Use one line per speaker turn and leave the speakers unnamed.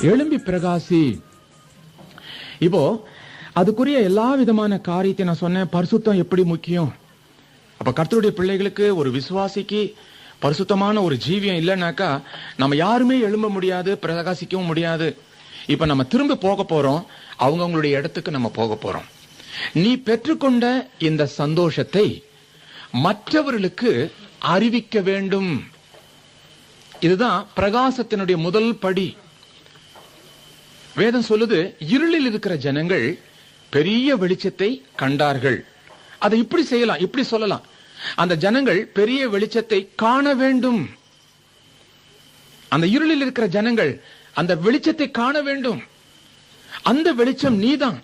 எழும்பி பிரகாசி. இப்போ அதுக்குரிய எல்லா விதமான காரியத்தை நான் சொன்னேன். பரிசுத்தம் எப்படி முக்கியம். அப்ப கர்த்தருடைய பிள்ளைகளுக்கு, ஒரு விசுவாசிக்கு பரிசுத்தமான ஒரு ஜீவியம் இல்லைன்னாக்கா நம்ம யாருமே எழும்ப முடியாது, பிரகாசிக்கவும் முடியாது. இப்ப நம்ம திரும்ப போக போறோம், அவங்களுடைய இடத்துக்கு நம்ம போக போறோம். நீ பெற்றுக்கொண்ட இந்த சந்தோஷத்தை மற்றவர்களுக்கு அறிவிக்க வேண்டும். இதுதான் பிரகாசத்தினுடைய முதல் படி. வேதம் சொல்லுது, இருளில் இருக்கிற ஜனங்கள் பெரிய வெளிச்சத்தை கண்டார்கள். அதை இப்படி செய்யலாம், இப்படி சொல்லலாம், அந்த ஜனங்கள் பெரிய வெளிச்சத்தை காண வேண்டும். அந்த இருளில் இருக்கிற ஜனங்கள் அந்த வெளிச்சத்தை காண வேண்டும். அந்த வெளிச்சம் நீதான்.